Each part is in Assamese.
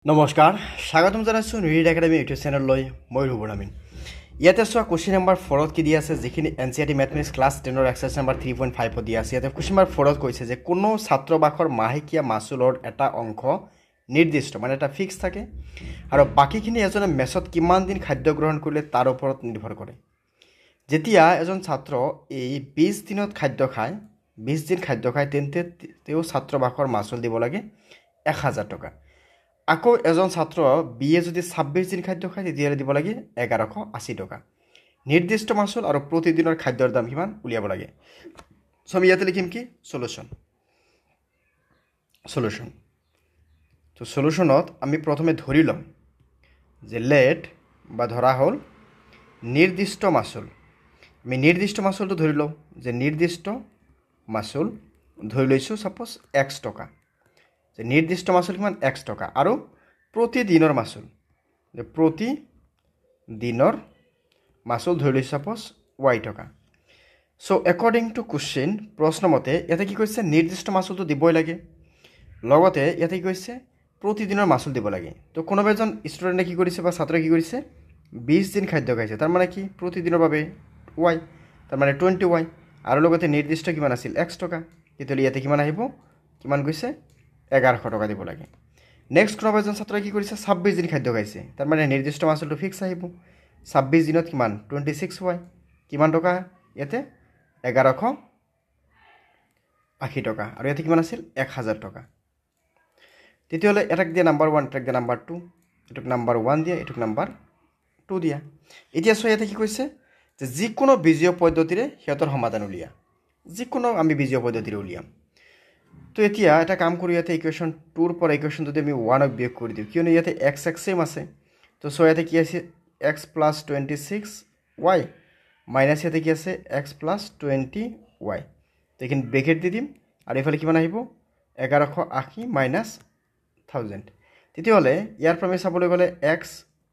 নমস্কাৰ স্বাগতম জনাইছোঁ ৰিড একাডেমি ইউটিউব চেনেললৈ মই ৰূপৰ আমিন ইয়াতে চোৱা কুৱেশ্যন নম্বৰ 4 কি দিয়া আছে যিখিনি এনচিইআৰটি মেথমেটিক্স ক্লাছ 10 ৰ এক্সাৰসাইজ নম্বৰ 3.5 দিয়া আছে ইয়াতে কুৱেশ্যন নম্বৰ 4 কৈছে যে কোনো ছাত্ৰবাসৰ মাহেকীয়া মাচুলৰ এটা অংশ নিৰ্দিষ্ট মানে এটা ফিক্স থাকে আৰু বাকিখিনি এজনে মেছত কিমান দিন খাদ্য গ্ৰহণ কৰিলে তাৰ ওপৰত নিৰ্ভৰ কৰে যেতিয়া এজন ছাত্ৰ এই 20 দিনত খাদ্য খায় 20 দিন খাদ্য খায় তেন্তে তেওঁ ছাত্ৰবাসৰ মাচুল দিব লাগে 1000 টকা আকৌ এজন ছাত্ৰ বিএ যদি 26 দিন খাদ্য খায় তেতিয়ালে দিব লাগে 1180 টকা নিৰ্দিষ্ট মাচুল আৰু প্ৰতিদিনৰ খাদ্যৰ দাম কিমান উলিয়াব লাগে সো আমি ইয়াতে লিখিম কি সলিউশন তো সলিউশনত আমি প্ৰথমে ধৰি লম যে লেট বা ধৰা হল নিৰ্দিষ্ট মাচুল আমি নিৰ্দিষ্ট মাচুলটো ধৰি লম যে নিৰ্দিষ্ট মাচুল ধৰি লৈছো সাপোজ x টকা যে নিৰ্দিষ্ট মাচুল কিমান x টকা আৰু প্ৰতিদিনৰ মাচুল যে প্ৰতিদিনৰ মাচুল ধৰি লৈছো সাপোজ y টকা সো অ্যাকৰ্ডিং টু কোশ্চেন প্ৰশ্নমতে ইয়াতে কি কৈছে নিৰ্দিষ্ট মাচুলটো দিবই লাগে লগতে ইয়াতে কি কৈছে প্ৰতিদিনৰ মাচুল দিব লাগে তো কোনোবা এজন ষ্টুডেন্টে কি কৰিছে বা ছাত্ৰই কি কৰিছে 20 দিন খাদ্য খাইছে তাৰ মানে কি প্ৰতিদিনৰ বাবে y তাৰ মানে 20y আৰু লগতে নিৰ্দিষ্ট কিমান আছিল x টকা তেতিয়ালে ইয়াতে কিমান আহিব কিমান গৈছে 1100 টকা দিব লাগে নেক্সট কোনোবা এজন ছাত্ৰই কি কৰিছে 26 দিন খাদ্য খাইছে তাৰ মানে নিৰ্দিষ্ট মাচুলটো ফিক্স আহিব 26 দিনত কিমান 26y কিমান টকা ইয়াতে 1180 টকা আৰু ইয়াতে কিমান আছিল 1000 টকা তেতিয়ালে এটাক দিয়া নাম্বাৰ 1 এটাক দিয়া নাম্বাৰ 2 এটাক নাম্বাৰ 1 দিয়া এটাক নাম্বাৰ 2 দিয়া এতিয়া সো ইয়াতে কি কৈছে যে যিকোনো বীজীয় পদ্ধতিৰে হেতৰ সমাধান উলিয়া যিকোনো আমি বীজীয় পদ্ধতিৰে উলিয়াম তো এতিয়া এটা কাম কৰি ইয়াতে ইকুয়েশন 2 ৰ পৰা ইকুয়েশন যদি আমি 1 ক বিয়োগ কৰি দিও কিয়নো ইয়াতে x সেম আছে তো সো ইয়াতে কি আছে x + 26y মাইনাস ইয়াতে কি আছে x + 20y তো এখানে ব্র্যাকেট দি দিম আৰু এফালে কিমান আহিব 1180 মাইনাস 1000 তেতিয়ালে ইয়াৰ পৰা আমি চাবলৈ গলে x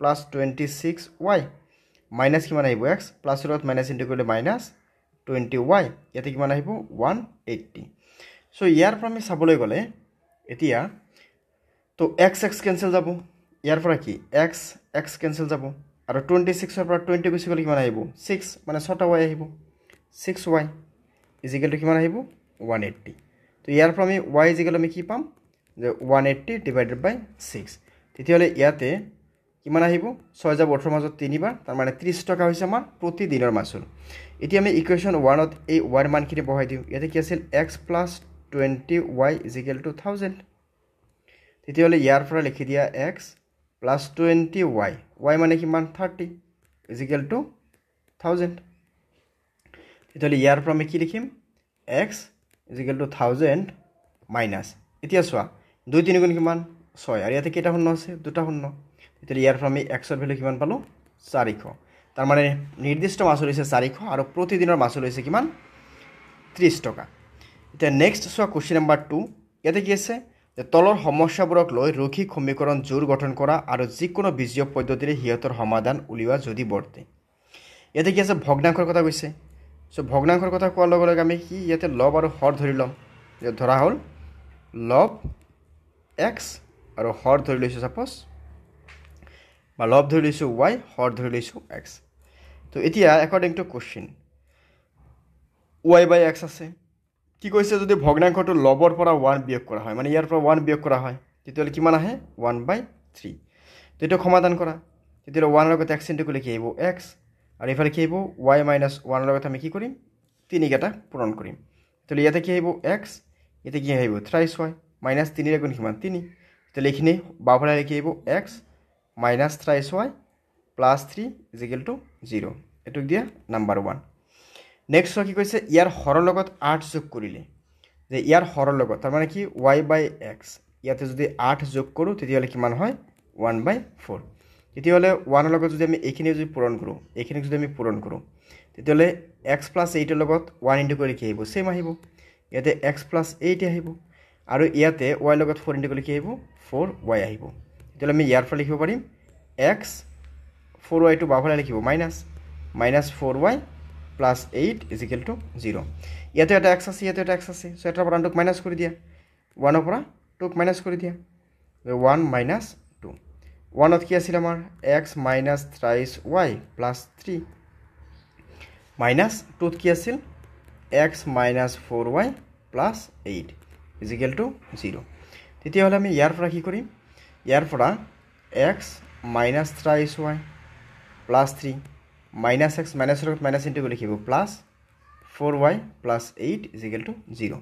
+ 26y মাইনাস কিমান আহিব x প্লাস লগত মাইনাস ইনটু কৰিলে মাইনাস 20y ইয়াতে কিমান আহিব 180 সো ইয়াৰ পৰা আমি চাবলৈ গলে এতিয়া তো x ক্যান্সেল যাব ইয়াৰ পৰা কি x ক্যান্সেল যাব আৰু 26 ৰ পৰা 20 গুছি গলে কিমান আহিব 6 মানে 6টা y আহিব 6y কিমান আহিব 180 তো ইয়াৰ পৰা আমি y আমি কি পাম যে 180 ডিভাইডেড বাই 6 তেতিয়ালে ইয়াতে কিমান আহিব 6 যাব 18 মাজত 3 বাৰ তাৰ মানে 30 টকা হৈছে আমাৰ প্ৰতিদিনৰ মাচুল এতিয়া আমি ইকুয়েশন 1 ত এই y ৰ মানখিনি বহাই দিও ইয়াতে কি আছিল x + 20y = 1000 তেতিয়ালে ইয়াৰ পৰা লিখি দিয়া x + 20y y মানে কিমান 30 = 1000 তেতিয়ালে ইয়াৰ পৰা আমি কি লিখিম x = 1000 মাইনাস এতিয়া চোৱা 2 3 গুণ কিমান 6 আৰু ইয়াতে কেইটা শূন্য আছে দুটা শূন্য তেতিয়ালে ইয়াৰ পৰা আমি x ৰ ভ্যালু কিমান পালো 400 তাৰ মানে নিৰ্দিষ্ট মাচুল হৈছে 400 আৰু প্ৰতিদিনৰ মাচুল হৈছে কিমান 30 টকা এতিয়া নেক্সট চোৱা কোশ্চেন নম্বৰ 2 ইয়াতে কি আছে যে তলৰ সমস্যাবোৰক লৈ ৰৈখিক সমীকৰণ জোৰ গঠন কৰা আৰু যিকোনো বীজীয় পদ্ধতিৰে হিয়তৰ সমাধান উলিওৱা যদি বৰ্তে ইয়াতে কি আছে ভগ্নাংশৰ কথা কৈছে সো ভগ্নাংশৰ কথা কোৱাৰ লগে লগে আমি কি ইয়াতে লব আৰু হৰ ধৰি লম যে ধৰা হল লব x আৰু হৰ ধৰি লৈছো সাপোজ বা লব ধৰি লৈছো y হৰ ধৰি লৈছো x তো এতিয়া অ্যাকৰ্ডিং টু কোশ্চেন y/x আছে কি কৈছে যদি ভগ্নাংশটো লবৰ পৰা 1 বিয়োগ কৰা হয় মানে ইয়াৰ পৰা 1 বিয়োগ কৰা হয় তেতিয়ালে কিমান আহে 1/3 তো এটা সমাধান কৰা তেতিয়ালে 1 ৰ লগত x ইনটু কৰিলে কি আহিব x আৰু ইফালে কি আহিব y - 1 ৰ লগত আমি কি কৰিম 3 কেটা পূৰণ কৰিম তেতিয়ালে ইয়াতে কি আহিব x ইয়াতে কি আহিব 3y - 3 ৰ গুণ কিমান 3 তেতিয়ালে এখিনি বাওফালে কি আহিব x - 3y + 3 = 0 এটুক দিয়া নাম্বাৰ 1 নেক্সট কি কৈছে ইয়াৰ হৰৰ লগত 8 যোগ কৰিলে যে ইয়াৰ হৰৰ লগত তাৰ মানে কি y/x ইয়াতে যদি 8 যোগ কৰো তেতিয়ালে কিমান হয় 1/4 তেতিয়ালে 1 ৰ লগত যদি আমি এইখিনি যদি পূৰণ কৰো এইখিনি যদি আমি পূৰণ কৰো তেতিয়ালে x + 8 ৰ লগত 1 ইনটু কৰি কি আহিব সেম আহিব ইয়াতে x + 8 আহিব আৰু ইয়াতে y ৰ লগত 4 ইনটু কৰি কি আহিব 4y আহিব তেতিয়ালে আমি ইয়াৰ পৰা লিখিব পাৰিম x 4y টো বাওফালে লিখিব -4y plus 8 = 0 ইয়াতে এটা x আছে ইয়াতে এটা x আছে সো এটাৰ পৰা 2 মাইনাস কৰি দিয়া 1 ৰ পৰা 2 মাইনাস কৰি দিয়া 1 - 2 ওৱানত কি আছিল আমাৰ x minus thrice y plus 3 minus টুত কি আছিল x minus 4y plus 8 equal to 0 তেতিয়াহ'লে আমি ইয়াৰ পৰা কি কৰিম ইয়াৰ পৰা x minus thrice y plus 3 minus x মাইনাছৰ লগত মাইনাছ ইনটু লিখিব plus 4y plus 8 equal to 0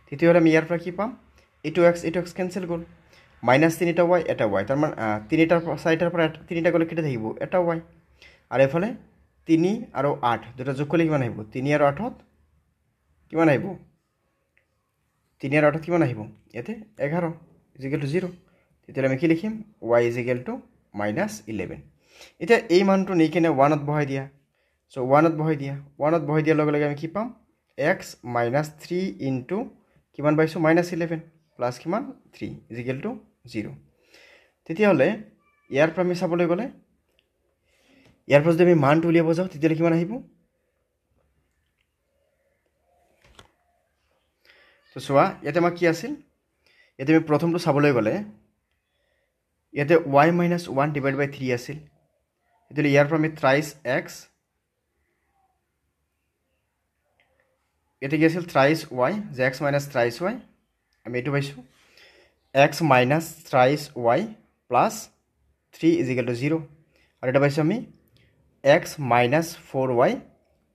তেতিয়াহ'লে আমি ইয়াৰ পৰা কি পাম এইটো এক্স কেঞ্চেল গ'ল মাইনাছ 3টা y এটা y তাৰমানে 3টাৰ পৰা 4টাৰ পৰা 3টা গ'লে কেইটা থাকিব এটা y আৰু এফালে 3 আৰু 8 দুটা যোগ কৰিলে কিমান আহিব 3 আৰু 8ত কিমান আহিব 3 আৰু 8ত কিমান আহিব ইয়াতে 11 ইজিকেল টু 0 তেতিয়াহ'লে আমি কি লিখিম y ইজিকেল টু -11 এতিয়া এই মানটো নি কিনে 1ত বহাই দিয়া সো 1ত বহাই দিয়াৰ লগে লগে আমি কি পাম x মাইনাছ 3 ইনটু কিমান পাইছোঁ -11 প্লাছ কিমান 3 ইজিকেল টু 0 তেতিয়াহ'লে ইয়াৰ পৰা আমি চাবলৈ গ'লে ইয়াৰ পৰা যদি আমি মানটো উলিয়াব যাওঁ তেতিয়াহ'লে কিমান আহিব তো চোৱা ইয়াতে আমাৰ কি আছিল ইয়াতে আমি প্ৰথমটো চাবলৈ গ'লে ইয়াতে y মাইনাছ 1 ডিভাইড বাই 3 আছিল তেতিয়াহ'লে ইয়াৰ পৰা আমি থ্ৰাইছ এক্স ইয়াতে কি আছিল থ্ৰাইছ ৱাই যে এক্স মাইনাছ থ্ৰাইছ ৱাই আমি এইটো পাইছোঁ x minus thrice y plus 3 equal to 0 আৰু এটা পাইছোঁ আমি x minus 4y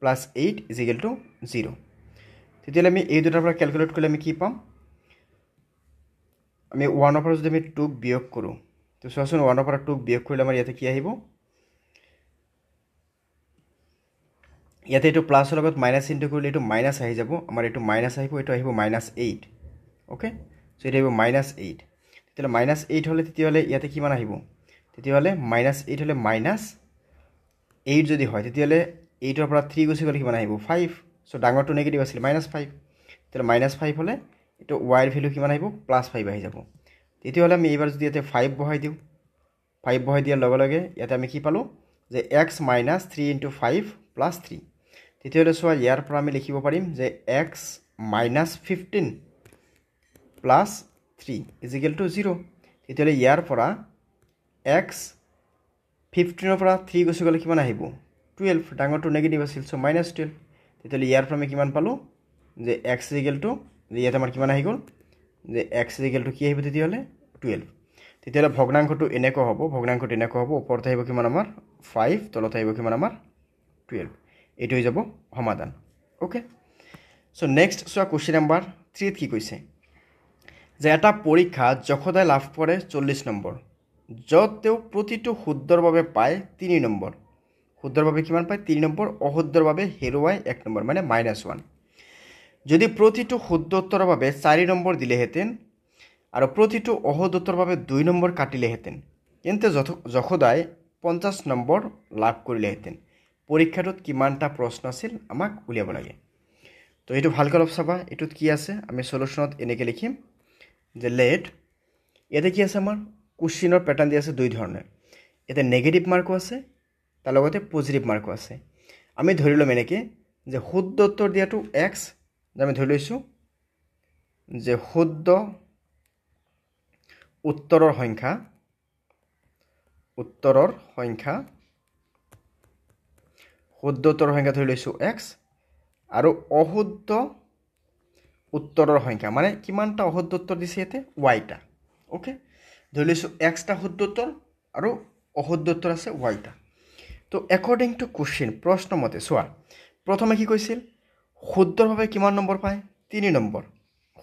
plus 8 equal to 0 তেতিয়াহ'লে আমি এই দুটাৰ পৰা কেলকুলেট কৰিলে আমি কি পাম আমি 1ৰ পৰা যদি আমি 2ক বিয়োগ কৰোঁ তো চোৱাচোন 1ৰ পৰা 2ক বিয়োগ কৰিলে আমাৰ ইয়াতে কি আহিব ইয়াতে এইটো প্লাছৰ লগত মাইনাছ ইনটু কৰিলে এইটো মাইনাছ আহি যাব আমাৰ এইটো মাইনাছ আহিব এইটো আহিব -8 অ'কে চ' এইটো আহিব -8 তেতিয়াহ'লে -8 হ'লে তেতিয়াহ'লে ইয়াতে কিমান আহিব তেতিয়াহ'লে -8 হ'লে -8 যদি হয় তেতিয়াহ'লে 8ৰ পৰা 3 গুচি গ'লে কিমান আহিব 5 চ' ডাঙৰটো নেগেটিভ আছিল -5 তেতিয়াহ'লে -5 হ'লে এইটো ৱাইৰ ভেলু কিমান আহিব +5 আহি যাব তেতিয়াহ'লে আমি এইবাৰ যদি ইয়াতে 5 বহাই দিওঁ 5 বহাই দিয়াৰ লগে লগে ইয়াতে আমি কি পালোঁ যে x মাইনাছ 3 ইনটু 5 প্লাছ 3 তেতিয়াহ'লে চোৱা ইয়াৰ পৰা আমি লিখিব পাৰিম যে x minus 15 plus 3 equal to 0 তেতিয়াহ'লে ইয়াৰ পৰা x 15ৰ পৰা 3 গুচি গ'লে কিমান আহিব 12 ডাঙৰটো নেগেটিভ আছিল চ' -12 তেতিয়াহ'লে ইয়াৰ পৰা আমি কিমান পালোঁ যে x ইজিকেল টু যে ইয়াতে আমাৰ কিমান আহি গ'ল যে x ইজিকেল টু কি আহিব তেতিয়াহ'লে 12 তেতিয়াহ'লে ভগ্নাংশটো এনেকুৱা হ'ব ওপৰত আহিব কিমান আমাৰ 5 তলত আহিব কিমান আমাৰ 12 এইটো হৈ যাব সমাধান অ'কে চ' নেক্সট চোৱা কুৱেশ্যন নম্বৰ 3 কি কৈছে যে এটা পৰীক্ষাত যশোদাই লাভ কৰে 40 নম্বৰ য'ত তেওঁ প্ৰতিটো শুদ্ধৰ বাবে পায় 3 নম্বৰ শুদ্ধৰ বাবে কিমান পায় 3 নম্বৰ অশুদ্ধৰ বাবে হেৰুৱাই 1 নম্বৰ মানে -1 যদি প্ৰতিটো শুদ্ধ উত্তৰৰ বাবে 4 নম্বৰ দিলেহেঁতেন আৰু প্ৰতিটো অশুদ্ধ উত্তৰৰ বাবে 2 নম্বৰ কাটিলেহেঁতেন তেন্তে যশোদাই 50 নম্বৰ লাভ কৰিলেহেঁতেন পৰীক্ষাটোত কিমানটা প্ৰশ্ন আছিল আমাক উলিয়াব লাগে তো এইটো ভালকৈ অলপ চাবা এইটোত কি আছে আমি সলিউশ্যনত এনেকৈ লিখিম যে লেট ইয়াতে কি আছে আমাৰ কুৱেশ্যনৰ পেটাৰ্ণ দিয়া আছে 2 ধৰণৰ ইয়াতে নেগেটিভ মাৰ্কো আছে তাৰ লগতে পজিটিভ মাৰ্কো আছে আমি ধৰি ল'ম এনেকৈ যে শুদ্ধ উত্তৰ দিয়াটো x যে আমি ধৰি লৈছোঁ যে শুদ্ধ উত্তৰৰ সংখ্যা শুদ্ধ উত্তৰৰ সংখ্যা ধৰি লৈছোঁ x আৰু অশুদ্ধ উত্তৰৰ সংখ্যা মানে কিমানটা অশুদ্ধ উত্তৰ দিছে ইয়াতে yটা অ'কে ধৰি লৈছোঁ xটা শুদ্ধ উত্তৰ আৰু অশুদ্ধ উত্তৰ আছে yটা তো একৰ্ডিং টু কুৱেশ্যন প্ৰশ্ন মতে চোৱা প্ৰথমে কি কৈছিল শুদ্ধৰভাৱে কিমান নম্বৰ পায় 3 নম্বৰ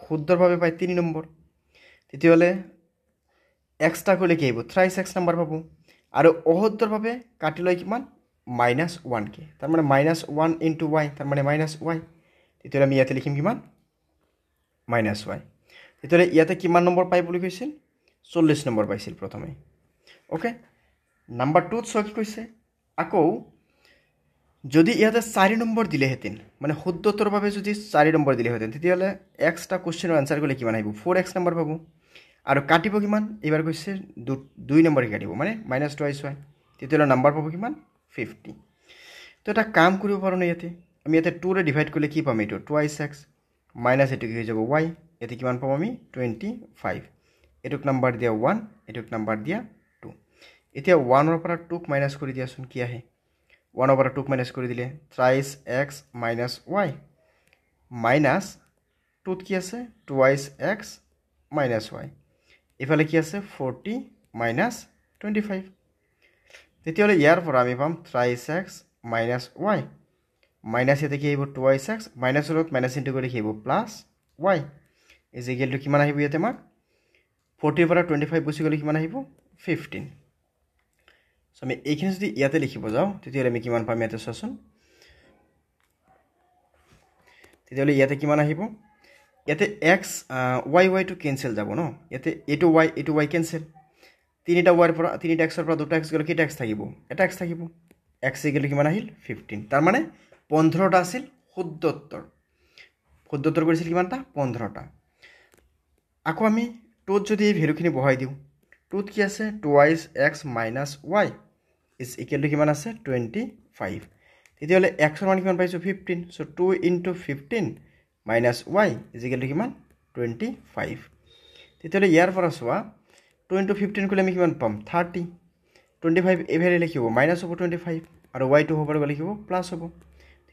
শুদ্ধৰভাৱে পায় 3 নম্বৰ তেতিয়াহ'লে এক্সটা কৰিলে কি আহিব থ্ৰাইছ এক্স নম্বৰ পাব আৰু অশুদ্ধৰভাৱে কাটি লৈ কিমান -1কে তাৰমানে -1 ইনটু y তাৰমানে -y তেতিয়াহ'লে আমি ইয়াতে লিখিম কিমান -y তেতিয়াহ'লে ইয়াতে কিমান নম্বৰ পায় বুলি কৈছিল 40 নম্বৰ পাইছিল প্ৰথমে অ'কে নাম্বাৰ 2ত চোৱা কি কৈছে আকৌ যদি ইয়াতে 4 নম্বৰ দিলেহেঁতেন মানে শুদ্ধ উত্তৰৰ বাবে যদি 4 নম্বৰ দিলেহেঁতেন তেতিয়াহ'লে এক্সটা কুৱেশ্যনৰ আনচাৰ কৰিলে কিমান আহিব 4x নম্বৰ পাব আৰু কাটিব কিমান এইবাৰ কৈছে 2 নম্বৰকে কাটিব মানে -2y তেতিয়াহ'লে নম্বৰ পাব কিমান 50 তো এটা কাম কৰিব পাৰোঁ নে ইয়াতে আমি ইয়াতে 2ৰে ডিভাইড কৰিলে কি পাম এইটো 2x মাইনাছ এইটো কি হৈ যাব y ইয়াতে কিমান পাম আমি 25 এইটোক নম্বৰ দিয়া 1 এইটোক নম্বৰ দিয়া 2 এতিয়া 1ৰ পৰা 2ক মাইনাছ কৰি দিয়াচোন কি আহে 1ৰ পৰা 2ক মাইনাছ কৰি দিলে 23x - y মাইনাছ 2ত কি আছে 2x - y ইফালে কি আছে 40 - 25 তেতিয়াহ'লে ইয়াৰ পৰা আমি পাম 23x - y মাইনাছ ইয়াতে কি আহিব 2x মাইনাছৰ লগত মাইনাছ ইনটু কৰি কি আহিব plus y is equal to কিমান আহিব ইয়াতে আমাক 40ৰ পৰা 25 গুচি গ'লে কিমান আহিব 15 চ' আমি এইখিনি যদি ইয়াতে লিখিব যাওঁ তেতিয়াহ'লে আমি কিমান পাম ইয়াতে চোৱাচোন তেতিয়াহ'লে ইয়াতে কিমান আহিব ইয়াতে x y টো কেনচেল যাব ন ইয়াতে এইটো y কেনচেল তিনিটা y পৰা তিনিটা x পৰা দুটা x গ'লে কেইটা x থাকিব এটা x থাকিব x ইকুৱেল কিমান আহিল 15 তাৰ মানে 15টা আছিল শুদ্ধ উত্তৰ কৰিছিল কিমানটা 15টা আকৌ আমি 2ত যদি এই ভ্যালুখিনি বহাই দিওঁ 2ত কি আছে 2x - y is equal to কিমান আছে 25 তেতিয়াহ'লে x ৰ মান কিমান পাইছোঁ 15 চ' 2 × 15 - y ইজ ইকুৱেল টু কিমান 25 তেতিয়াহ'লে ইয়াৰ পৰা চোৱা 2 × 15 কৰিলে আমি কিমান পাম 30 25 এই ভ্যালু লিখিব মাইনাছ হ'ব 25 আৰু y টো হ'ব গ'লে লিখিব প্লাছ হ'ব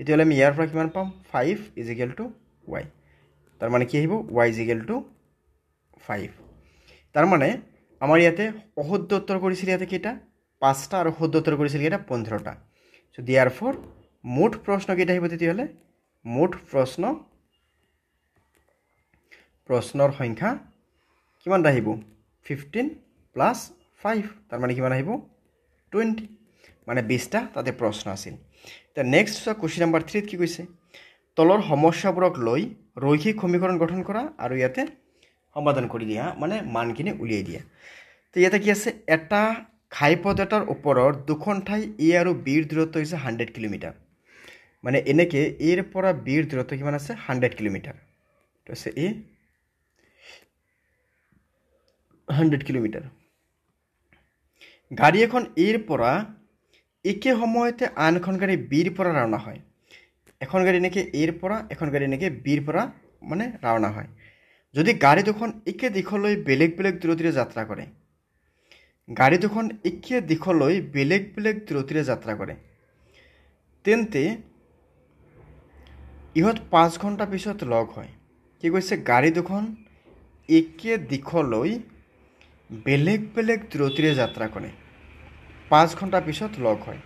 তেতিয়াহ'লে আমি ইয়াৰ পৰা কিমান পাম 5 ইজ ইকুৱেল টু y তাৰ মানে কি আহিব y ইজ ইকুৱেল টু 5 তাৰ মানে আমাৰ ইয়াতে অশুদ্ধ উত্তৰ কৰিছিল ইয়াতে কেইটা 5টা আৰু শুদ্ধ উত্তৰ কৰিছিল কেইটা 15টা চ' therefore মুঠ প্ৰশ্ন কেইটা আহিব তেতিয়াহ'লে মুঠ প্ৰশ্নৰ সংখ্যা কিমান আহিব 15 প্লাছ 5 তাৰ মানে কিমান আহিব 20 মানে 20টা তাতে প্ৰশ্ন আছিল এতিয়া নেক্সট চোৱা কুৱেশ্যন নম্বৰ 3 কি কৈছে তলৰ সমস্যাবোৰক লৈ ৰৈখিক সমীকৰণ গঠন কৰা আৰু ইয়াতে সমাধান কৰি দিয়া মানে মানখিনি উলিয়াই দিয়া তো ইয়াতে কি আছে এটা ঘাইপথ এটাৰ ওপৰৰ দুখন ঠাই এ আৰু বিৰ দূৰত্ব হৈছে 100 কিলোমিটাৰ মানে এনেকে এৰ পৰা বিৰ দূৰত্ব কিমান আছে 100 কিলোমিটাৰ তো আছে এ 100 কিলোমিটাৰ গাড়ী এখন এৰ পৰা একে সময়তে আন এখন গাড়ী বিৰ পৰা ৰাওনা হয় এখন গাড়ী এনেকে এৰ পৰা এখন গাড়ী এনেকে বিৰ পৰা মানে ৰাওনা হয় যদি গাড়ী দুখন একে দিশলৈ বেলেগ বেলেগ দূৰত্বৰে যাত্ৰা কৰে গাড়ী দুখন একে দিশলৈ বেলেগ বেলেগ দূৰত্বৰে যাত্ৰা কৰে তেন্তে ইহঁত 5 ঘণ্টা পিছত লগ হয় কি কৈছে গাড়ী দুখন একে দিশলৈ বেলেগ বেলেগ দূৰত্বৰে যাত্ৰা কৰে 5 ঘণ্টা পিছত লগ হয়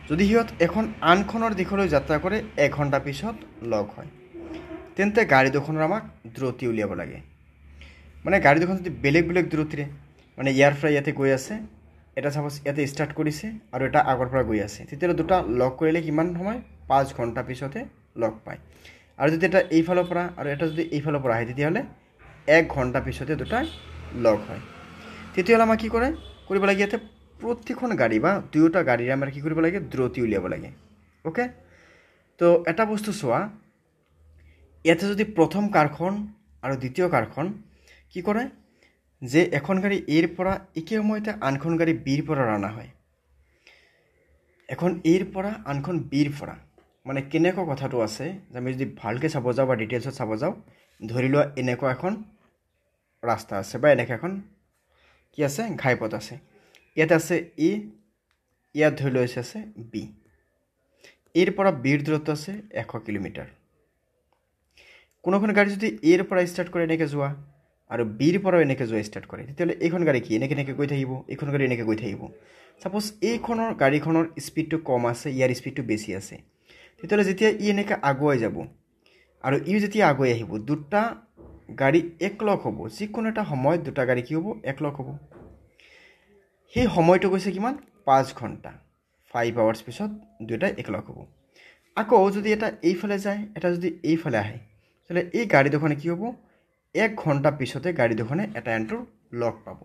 যদি সিহঁত এখন আনখনৰ দিশলৈ যাত্ৰা কৰে 1 ঘণ্টা পিছত লগ হয় তেন্তে গাড়ী দুখনৰ আমাক দূৰত্ব উলিয়াব লাগে মানে গাড়ী দুখন যদি বেলেগ বেলেগ দূৰত্বৰে মানে ইয়াৰ পৰা ইয়াতে গৈ আছে এটা সাপোজ ইয়াতে ষ্টাৰ্ট কৰিছে আৰু এটা আগৰ পৰা গৈ আছে তেতিয়ালে দুটা লগ কৰিলে কিমান সময় 5 ঘণ্টা পিছতে লগ পায় আৰু যদি এটা এইফালৰ পৰা আৰু এটা যদি এইফালৰ পৰা আহে তেতিয়ালে 1 ঘণ্টা পিছতে দুটা লগ হয় তেতিয়ালে আমাৰ কি কৰিব লাগে ইয়াতে প্ৰতিখন গাড়ী বা দুয়োটা গাড়ীৰ আমাৰ কি কৰিব লাগে দূৰত্ব উলিয়াব লাগে ওকে তো এটা বস্তু চোৱা ইয়াতে যদি প্ৰথম কাৰখন আৰু দ্বিতীয় কাৰখন কি কৰে যে এখন গাড়ী এৰ পৰা একে সময়তে আনখন গাড়ী বিৰ পৰা ৰাওনা হয় এখন এৰ পৰা আনখন বিৰ পৰা মানে কেনেকুৱা কথাটো আছে যে আমি যদি ভালকে চাব যাওঁ বা ডিটেইলছত চাব যাওঁ ধৰি লোৱা এনেকুৱা এখন ৰাস্তা আছে বা এনেকুৱা এখন কি আছে ঘাইপথ আছে ইয়াত আছে ই ইয়াত ধৰি লৈছে আছে বি এৰ পৰা বিৰ দূৰত্ব আছে 100 কিলোমিটাৰ কোনোখন গাড়ী যদি এৰ পৰা স্টাৰ্ট কৰে এনেকে যোৱা আৰু বিৰ পৰা এনেকে যোৱা স্টাৰ্ট কৰে তেতিয়ালে এইখন গাড়ী কি এনেকে গৈ থাকিব এইখন গাড়ী এনেকে গৈ থাকিব সাপোজ এইখনৰ গাড়ীখনৰ স্পীডটো কম আছে ইয়াৰ স্পীডটো বেছি আছে তেতিয়ালে যেতিয়া ই এনেকে আগুৱাই যাব আৰু ই যেতিয়া আগুৱাই আহিব দুটা গাড়ী একলগ হ'ব যিকোনো এটা সময়ত দুটা গাড়ী কি হ'ব একলগ হ'ব সেই সময়টো গৈছে কিমান 5 ঘণ্টা 5 আৱাৰ্ছ পিছত দুটা একলগ হ'ব আকৌ যদি এটা এইফালে যায় এটা যদি এইফালে আহে তাহলে এই গাড়ী দুখনে কি হ'ব 1 ঘণ্টা পিছতে গাড়ী দুখনে এটা এন্টৰ লগ পাব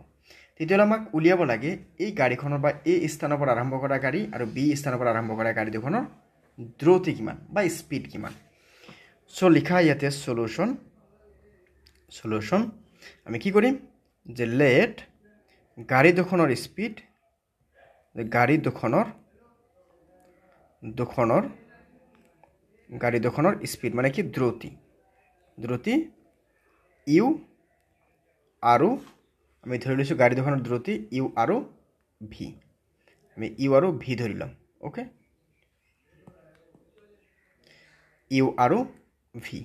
তেতিয়ালে আমাক উলিয়াব লাগে এই গাড়ীখনৰ বা এই স্থানৰ পৰা আৰম্ভ কৰা গাড়ী আৰু বি স্থানৰ পৰা আৰম্ভ কৰা গাড়ী দুখনৰ দ্ৰুতি কিমান বা স্পীড কিমান সো লিখা ইয়াতে সলিউশন আমি কি কৰিম যে লেট গাড়ী দুখনৰ স্পীড গাড়ী দুখনৰ স্পীড মানে কি দ্ৰুতি ইউ আৰু আমি ধৰি লৈছো গাড়ী দুখনৰ দ্ৰুতি ইউ আৰু ভি আমি ইউ আৰু ভি ধৰি ল'ম অ'কে ইউ আৰু ভি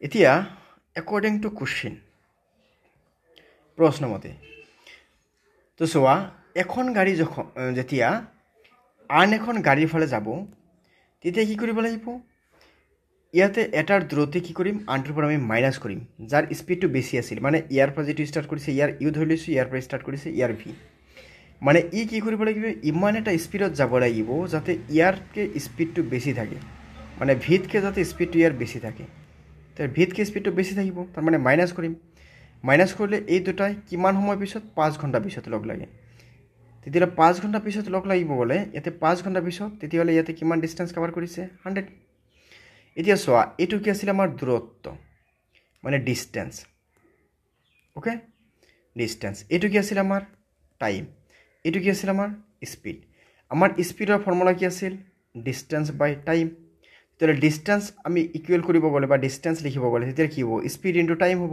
এতিয়া একৰ্ডিং টু কুৱেশ্যন প্ৰশ্নমতে তো চোৱা এখন গাড়ী যেতিয়া আন এখন গাড়ীৰ ফালে যাব তেতিয়া কি কৰিব লাগিব ইয়াতে এটাৰ দূৰতে কি কৰিম আনটোৰ পৰা আমি মাইনাছ কৰিম যাৰ স্পীডটো বেছি আছিল মানে ইয়াৰ পৰা যিটো ষ্টাৰ্ট কৰিছে ইয়াৰ ইউ ধৰি লৈছোঁ ইয়াৰ পৰা ষ্টাৰ্ট কৰিছে ইয়াৰ ভি মানে ই কি কৰিব লাগিব ইমান এটা স্পীডত যাব লাগিব যাতে ইয়াৰতকৈ স্পীডটো বেছি থাকে মানে ভিতকৈ যাতে স্পীডটো ইয়াৰ বেছি থাকে তাৰ ভিতকৈ স্পীডটো বেছি থাকিব তাৰমানে মাইনাছ কৰিম মাইনাছ কৰিলে এই দুটাই কিমান সময় পিছত 5 ঘণ্টা পিছত লগ লাগে তেতিয়াহ'লে 5 ঘণ্টা পিছত লগ লাগিব গ'লে ইয়াতে 5 ঘণ্টা পিছত তেতিয়াহ'লে ইয়াতে কিমান ডিষ্টেঞ্চ কভাৰ কৰিছে 100 এতিয়া চোৱা এইটো কি আছিল আমাৰ দূৰত্ব মানে ডিষ্টেঞ্চ ওকে ডিষ্টেঞ্চ এইটো কি আছিল আমাৰ টাইম এইটো কি আছিল আমাৰ স্পীড আমাৰ স্পীডৰ ফৰ্মুলা কি আছিল ডিষ্টেঞ্চ বাই টাইম তেতিয়াহ'লে ডিষ্টেঞ্চ আমি ইকুৱেল কৰিব গ'লে বা ডিষ্টেঞ্চ লিখিব গ'লে তেতিয়া কি হ'ব স্পীড ইনটু টাইম হ'ব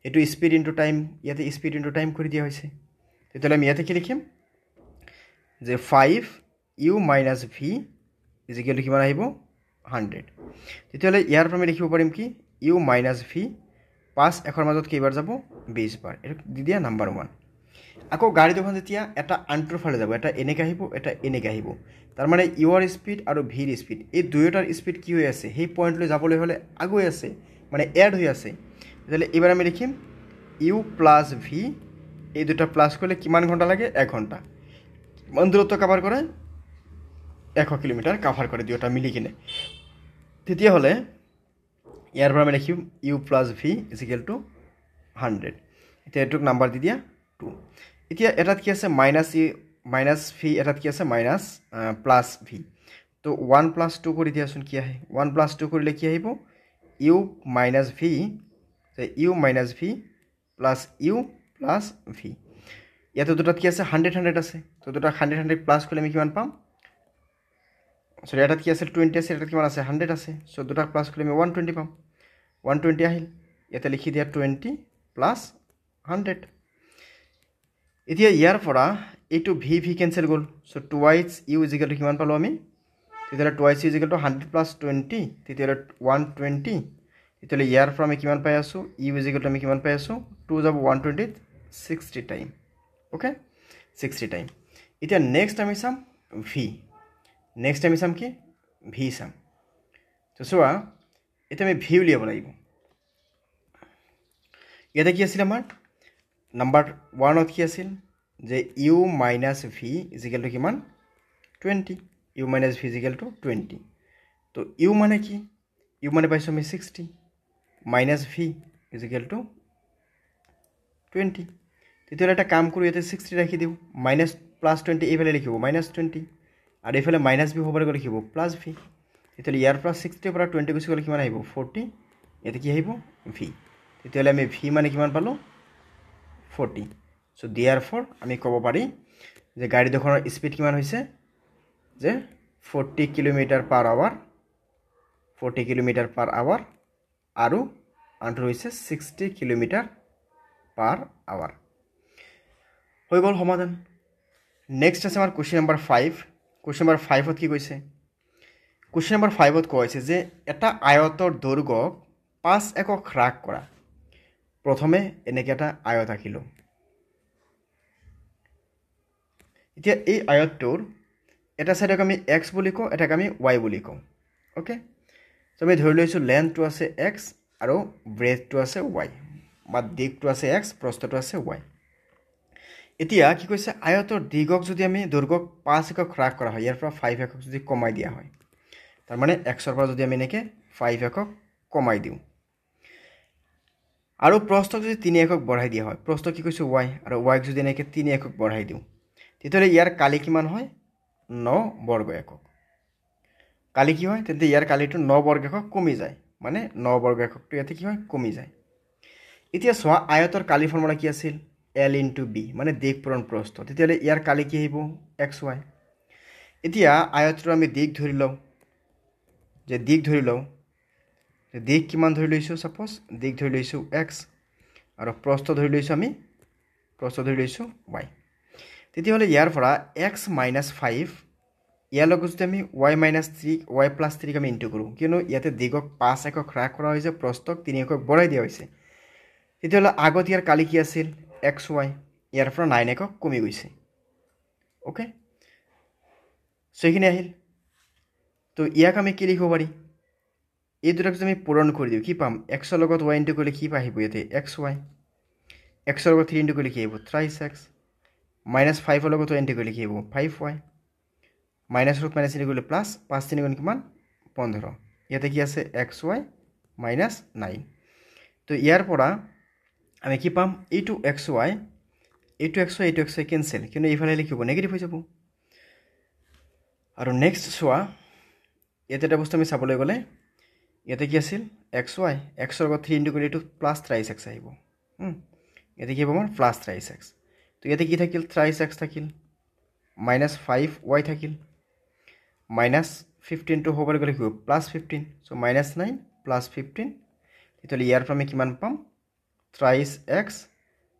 এইটো স্পীড ইনটু টাইম ইয়াতে স্পীড ইনটু টাইম কৰি দিয়া হৈছে তেতিয়াহ'লে আমি ইয়াতে কি লিখিম যে 5 u minus v is equal to কিমান আহিব 100 তেতিয়াহ'লে ইয়াৰ পৰা আমি লিখিব পাৰিম কি ইউ মাইনাছ ভি 5 একৰ মাজত কেইবাৰ যাব 20 বাৰ এইটো দি দিয়া নাম্বাৰ 1 আকৌ গাড়ী দুখন যেতিয়া এটা আনটোৰ ফালে যাব এটা এনেকৈ আহিব এটা এনেকৈ আহিব তাৰমানে ইউৰ স্পীড আৰু ভিৰ স্পীড এই দুয়োটাৰ স্পীড কি হৈ আছে সেই পইণ্টলৈ যাবলৈ হ'লে আগুৱাই আছে মানে এড হৈ আছে তেতিয়াহ'লে এইবাৰ আমি লিখিম ইউ প্লাছ ভি এই দুটা প্লাছ কৰিলে কিমান ঘণ্টা লাগে 1 ঘণ্টা কিমান দূৰত্ব কাভাৰ কৰে 100 কিলোমিটাৰ কাভাৰ কৰে দুয়োটা মিলি কিনে তেতিয়াহ'লে ইয়াৰ পৰা আমি লিখিম u plus v is equal to 100 এতিয়া এইটোক নাম্বাৰ দি দিয়া 2 এতিয়া এটাত কি আছে মাইনাছ ভি এটাত কি আছে মাইনাছ প্লাছ ভি তো 1 প্লাছ 2 কৰি দিয়াচোন কি আহে 1 প্লাছ 2 কৰিলে কি আহিব u minus v plus u plus v ইয়াতে দুটাত কি আছে 100 আছে তো দুটা 100 প্লাছ কৰিলে আমি কিমান পাম সরি এটাত কি আছে 20 আছে এটাত কিমান আছে 100 আছে সো দুটা প্লাছ কৰিলে আমি 120 পাম 120 আহিল ইয়াতে লিখি দিয়া 20 প্লাছ 100 এতিয়া ইয়াৰ পৰা এইটো ভি ভি কেনসেল গ'ল so twice u is equal to কিমান পালো আমি তেতিয়াহ'লে twice u is equal to 100 plus 20 তেতিয়াহ'লে 120 তেতিয়াহ'লে ইয়াৰ পৰা আমি কিমান পাই আছোঁ ইউ ইজ ইকুৱেল টু আমি কিমান পাই আছোঁ 2 যাব 120 60 টাইম ওকে 60 টাইম এতিয়া নেক্সট আমি চাম ভি নেক্সট আমি চাম কি ভি চাম তো চোৱা এতিয়া আমি ভি উলিয়াব লাগিব ইয়াতে কি আছিল আমাৰ নাম্বাৰ 1ত কি আছিল যে u minus v is equal to কিমান 20 u minus v is equal to 20 তো ইউ মানে কি ইউ মানে পাইছোঁ আমি 60 minus v is equal to 20 তেতিয়াহ'লে এটা কাম কৰোঁ ইয়াতে 60 ৰাখি দিওঁ মাইনাছ প্লাছ 20 এইফালে লিখিব মাইনাছ 20 আৰু এইফালে মাইনাছ ভি হ'বলৈ গ'লে লিখিব প্লাছ ভি তেতিয়াহ'লে ইয়াৰ পৰা 60ৰ পৰা 20 গুচি গ'লে কিমান আহিব 40 ইয়াতে কি আহিব ভি তেতিয়াহ'লে আমি ভি মানে কিমান পালোঁ 40 চ' দিয়াৰ ফৰ আমি ক'ব পাৰি যে গাড়ী দুখনৰ স্পীড কিমান হৈছে যে 40 কিলোমিটাৰ পাৰ আৱাৰ আৰু আনটো হৈছে 60 কিলোমিটাৰ পাৰ আৱাৰ হৈ গ'ল সমাধান নেক্সট আছে আমাৰ কুৱেশ্যন নম্বৰ 5 কুৱেশ্যন নম্বৰ 5ত কি কৈছে কুৱেশ্যন নম্বৰ 5ত কোৱা হৈছে যে এটা আয়তৰ দৈৰ্ঘ্যক 5 একক হ্ৰাস কৰা প্ৰথমে এনেকৈ এটা আয়ত আঁকিলোঁ এতিয়া এই আয়তটোৰ এটা চাইডক আমি এক্স বুলি কওঁ এটাক আমি ৱাই বুলি কওঁ অ'কে চ' আমি ধৰি লৈছোঁ লেন্থটো আছে এক্স আৰু ব্ৰেথটো আছে ৱাই বা দিশটো আছে এক্স প্ৰস্থটো আছে ৱাই এতিয়া কি কৈছে আয়তৰ দৈৰ্ঘ্যক যদি আমি দৈৰ্ঘ্যক 5 একক হ্ৰাস কৰা হয় ইয়াৰ পৰা 5 একক যদি কমাই দিয়া হয় তাৰমানে এক্সৰ পৰা যদি আমি এনেকৈ 5 একক কমাই দিওঁ আৰু প্ৰস্থক যদি 3 একক বঢ়াই দিয়া হয় প্ৰস্থ কি কৈছোঁ ৱাই আৰু ৱাইক যদি এনেকৈ 3 একক বঢ়াই দিওঁ তেতিয়াহ'লে ইয়াৰ কালি কিমান হয় 9 বৰ্গ একক কালি কি হয় তেন্তে ইয়াৰ কালিটো 9 বৰ্গ একক কমি যায় মানে 9 বৰ্গ এককটো ইয়াতে কি হয় কমি যায় এতিয়া চোৱা আয়তৰ কালি ফৰ্মুলা কি আছিল L into B মানে দিক পূৰণ প্ৰস্থ তেতিয়াহ'লে ইয়াৰ কালি কি আহিব XY এতিয়া আয়তটো আমি দিক ধৰি লওঁ যে দিক কিমান ধৰি লৈছোঁ সাপোজ দিক ধৰি লৈছোঁ X আৰু প্ৰস্থ ধৰি লৈছোঁ Y তেতিয়াহ'লে ইয়াৰ পৰা x মাইনাছ 5 ইয়াৰ লগত যদি আমি y মাইনাছ 3 y প্লাছ 3 আমি ইনটু কৰোঁ কিয়নো ইয়াতে দিগক 5 একক হ্ৰাস কৰা হৈছে প্ৰস্থক 3 একক বঢ়াই দিয়া হৈছে তেতিয়াহ'লে আগত ইয়াৰ কালি কি আছিল xy ইয়াৰ পৰা 9 একক কমি গৈছে ওকে সো এইখিনি আহিল তো ইয়াক আমি কি লিখিব পাৰি এই দুটাক যদি আমি পূৰণ কৰি দিওঁ কি পাম x ৰ লগত y ইনটু কৰিলে কি আহিব ইয়াতে xy x ৰ লগত 3 ইনটু কৰিলে কি আহিব 3x মাইনাছ 5 ৰ লগত y ইনটু কৰিলে কি আহিব 5y minus root minus into কৰিলে প্লাছ 5 3 গুণ কিমান 15 ইয়াতে কি আছে xy মাইনাছ 9 তো ইয়াৰ পৰা আমি কি পাম এইটো xy কেনসেল কিন্তু এইফালে লিখিব নেগেটিভ হৈ যাব আৰু নেক্সট চোৱা ইয়াতে এটা বস্তু আমি চাবলৈ গ'লে ইয়াতে কি আছিল xy x ৰ লগত 3 ইনটু কৰিলে এইটো প্লাছ 3x আহিব ইয়াতে কি হ'ব আমাৰ প্লাছ 3x তো ইয়াতে কি থাকিল 3x থাকিল মাইনাছ 5y থাকিল মাইনাছ 15 টো হ'বলৈ গ'লে কি প্লাছ 15 সো মাইনাছ 9 প্লাছ 15 তেতিয়াহ'লে ইয়াৰ পৰা আমি কিমান পাম 3x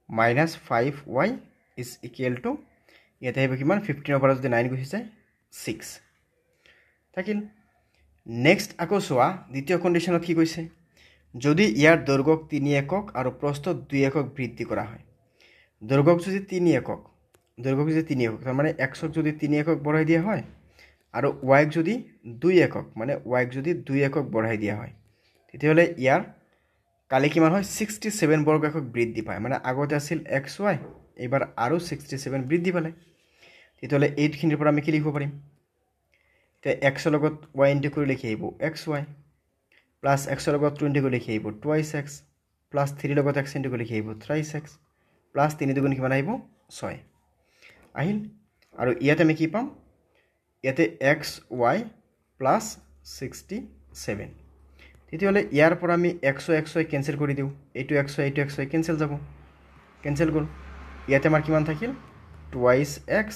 minus 5y is equal two ইয়াতে আহিব কিমান 15 ৰ পৰা যদি 9 গুচি যায় 6 থাকিল নেক্সট আকৌ চোৱা দ্বিতীয় কণ্ডিশ্যনত কি কৈছে যদি ইয়াৰ দৈৰ্ঘ্যক 3 একক আৰু প্ৰস্থ 2 একক বৃদ্ধি কৰা হয় দৈৰ্ঘ্যক যদি 3 একক তাৰ মানে x ক যদি 3 একক বঢ়াই দিয়া হয় আৰু y ক যদি 2 একক মানে y ক যদি 2 একক বঢ়াই দিয়া হয় তেতিয়াহ'লে ইয়াৰ কালি কিমান হয় 67 বৰ্গ একক বৃদ্ধি পায় মানে আগতে আছিল xy এবাৰ আৰু 67 বৃদ্ধি পালে তেতিয়াহ'লে 8 খিনিৰ পৰা আমি কি লিখিব পাৰিম তে x ৰ লগত y ইনটু কৰি লিখি আহিব xy প্লাছ x ৰ লগত 2 ইনটু কৰি লিখি আহিব 2x প্লাছ 3 ৰ লগত x ইনটু কৰি লিখি আহিব 3x প্লাছ 3 দুগুণ কিমান আহিব 6 আহিল আৰু ইয়াতে আমি কি পাম ইয়াতে xy প্লাছ 67 তেতিয়াহ'লে ইয়াৰ পৰা আমি xy কেনসেল কৰি দিওঁ এইটো xy কেনসেল যাব কেনসেল গ'ল ইয়াতে আমাৰ কিমান থাকিল 2x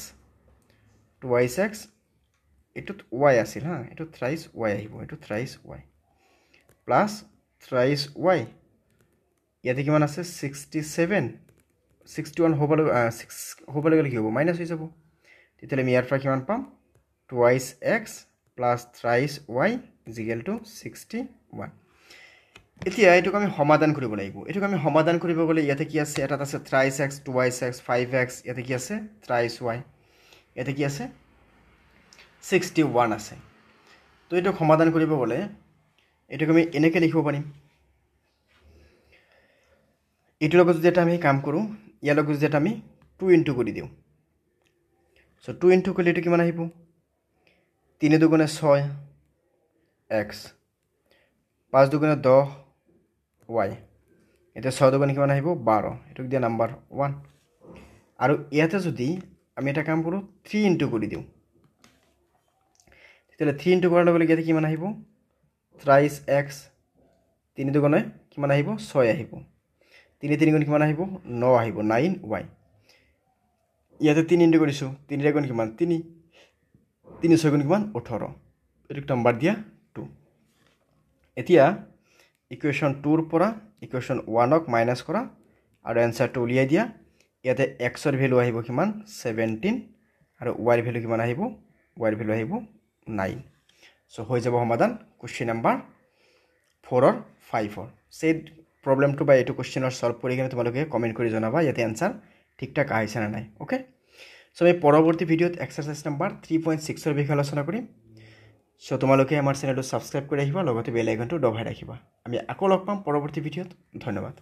এইটোত y আছিল হা এইটো thrice y আহিব এইটো thrice y plus thrice y ইয়াতে কিমান আছে 67 61 হ'বলৈ গ'লে কি হ'ব মাইনাছ হৈ যাব তেতিয়াহ'লে আমি ইয়াৰ পৰা কিমান পাম 2x plus thrice y is equal two 61 এতিয়া এইটোক আমি সমাধান কৰিব লাগিব এইটোক আমি সমাধান কৰিব গ'লে ইয়াতে কি আছে এটাত আছে thrice x 2x 5x ইয়াতে কি আছে thrice y ইয়াতে কি আছে 61 আছে তো এইটোক সমাধান কৰিব গ'লে এইটোক আমি এনেকৈ লিখিব পাৰিম এইটোৰ লগত যদি আমি কাম কৰোঁ ইয়াৰ লগত যদি আমি 2 ইনটু কৰি দিওঁ সো 2 ইনটু কৰিলে এইটো কিমান আহিব 3 দুগুণে 6 x 5 দুগুণে 10 y এটা 6 দুগুণে কিমান আহিব 12 এটোক দিয়া নাম্বাৰ 1 আৰু ইয়াতে যদি আমি এটা কাম কৰোঁ 3 ইনটু কৰি দিওঁ তেতিয়াহ'লে 3 ইনটু কৰাৰ লগে লগে ইয়াতে কিমান আহিব thrice x 3 দুগুণে কিমান আহিব 6 আহিব 3 গুণ কিমান আহিব 9 আহিব 9y ইয়াতে 3 ইনটু কৰিছোঁ 3 গুণ কিমান 3 6 গুণ কিমান 18 এটোক নাম্বাৰ দিয়া 2 এতিয়া ইকুৱেশ্যন 2 ৰ পৰা ইকুৱেশ্যন 1 ক মাইনাছ কৰা আৰু এনসাৰটো উলিয়াই দিয়া ইয়াতে x ৰ ভ্যালু আহিব কিমান 17 আৰু y ৰ ভ্যালু কিমান আহিব y ৰ ভ্যালু আহিব 9 সো হৈ যাব সমাধান কোৱেশ্চন নাম্বাৰ 4 ৰ 5 ৰ সেড প্ৰবলেমটো বা এইটো কোৱেশ্চনৰ সলভ কৰি কিনে তোমালোকে কমেন্ট কৰি জনাবা ইয়াতে এনসাৰ ঠিকঠাক আহিছে না নাই ওকে সো আমি পৰৱৰ্তী ভিডিঅ'ত এক্সাৰসাইজ নাম্বাৰ 3.6 ৰ বিষয়ে আলোচনা কৰিম সো তোমালোকে আমাৰ চেনেলটো সাবস্ক্ৰাইব কৰি ৰাখিবা লগতে বেল আইকনটো দবাই ৰাখিবা আমি আকৌ লগ পাম পৰৱৰ্তী ভিডিঅ'ত ধন্যবাদ